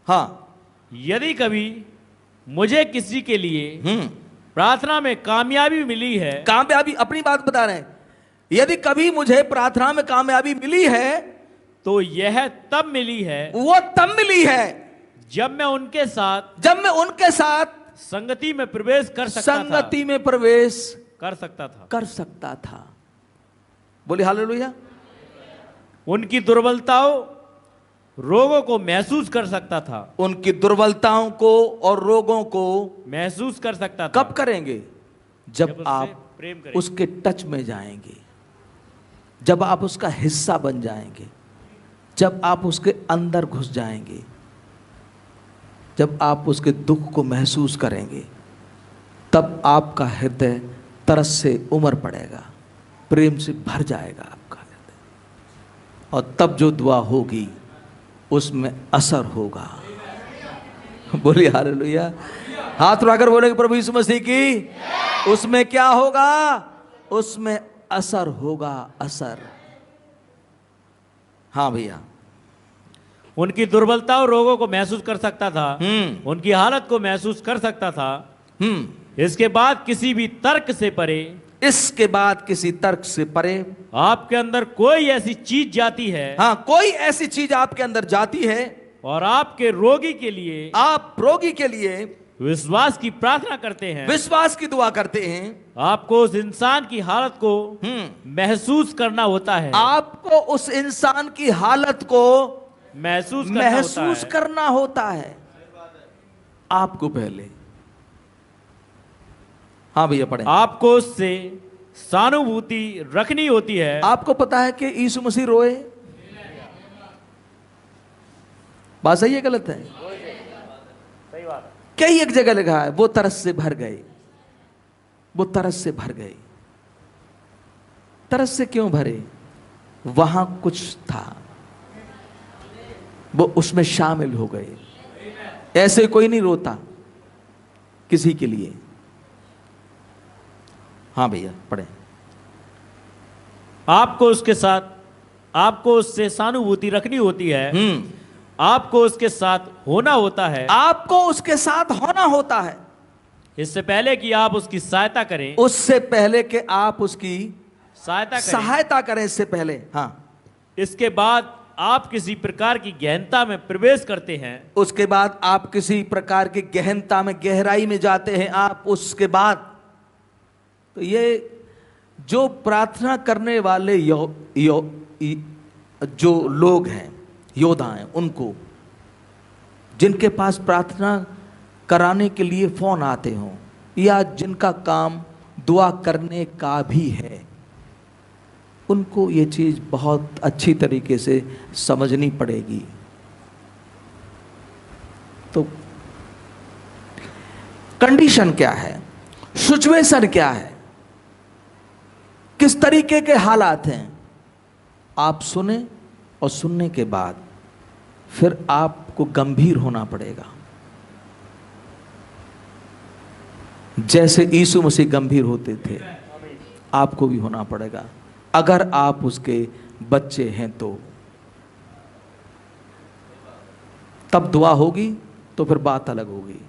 हाँ, यदि कभी मुझे किसी के लिए प्रार्थना में कामयाबी मिली है, कामयाबी, अपनी बात बता रहे हैं, यदि कभी मुझे प्रार्थना में कामयाबी मिली है तो यह तब मिली है, वो तब मिली है जब मैं उनके साथ संगति में प्रवेश कर सकता था। बोले हालेलुया। उनकी दुर्बलताओं, रोगों को महसूस कर सकता था। उनकी दुर्बलताओं को और रोगों को महसूस कर सकता था। कब करेंगे? जब आप उसके टच में जाएंगे, जब आप उसका हिस्सा बन जाएंगे, जब आप उसके अंदर घुस जाएंगे, जब आप उसके दुख को महसूस करेंगे, तब आपका हृदय तरस से उमड़ पड़ेगा, प्रेम से भर जाएगा आपका हृदय, और तब जो दुआ होगी उसमें असर होगा। बोलिए हालेलुया। हाथ उठाकर बोलेंगे प्रभु यीशु मसीह की, उसमें क्या होगा? उसमें असर होगा, असर। हाँ भैया। उनकी दुर्बलता और रोगों को महसूस कर सकता था, उनकी हालत को महसूस कर सकता था। इसके बाद किसी भी तर्क से परे, इसके बाद किसी तर्क से परे आपके अंदर कोई ऐसी चीज जाती है, हाँ, कोई ऐसी चीज आपके अंदर जाती है, और आपके रोगी के लिए, आप रोगी के लिए विश्वास की प्रार्थना करते हैं, विश्वास की दुआ करते हैं। आपको उस इंसान की हालत को महसूस करना होता है। आपको उस इंसान की हालत को महसूस करना होता है आपको पहले। हाँ भैया पढ़े। आपको उससे सहानुभूति रखनी होती है। आपको पता है कि यीशु मसीह रोए? बात सही है गलत है? सही बात है। कई एक जगह लिखा है वो तरस से भर गए, वो तरस से भर गए। तरस से क्यों भरे? वहां कुछ था, वो उसमें शामिल हो गए। ऐसे कोई नहीं रोता किसी के लिए। हाँ भैया पढ़े। आपको उससे सहानुभूति रखनी होती है। आपको उसके साथ होना होता है। आपको उसके साथ होना होता है। इससे पहले कि आप उसकी सहायता करें, उससे पहले कि आप उसकी सहायता करें, इससे पहले। हाँ, इसके बाद आप किसी प्रकार की गहनता में प्रवेश करते हैं। उसके बाद आप किसी प्रकार की गहनता में, गहराई में जाते हैं आप। उसके बाद तो ये जो प्रार्थना करने वाले जो लोग हैं, योद्धा हैं, उनको जिनके पास प्रार्थना कराने के लिए फोन आते हों, या जिनका काम दुआ करने का भी है, उनको ये चीज बहुत अच्छी तरीके से समझनी पड़ेगी। तो कंडीशन क्या है, सिचुएशन क्या है, किस तरीके के हालात हैं, आप सुने, और सुनने के बाद फिर आपको गंभीर होना पड़ेगा। जैसे यीशु मसीह गंभीर होते थे, आपको भी होना पड़ेगा, अगर आप उसके बच्चे हैं तो। तब दुआ होगी तो फिर बात अलग होगी।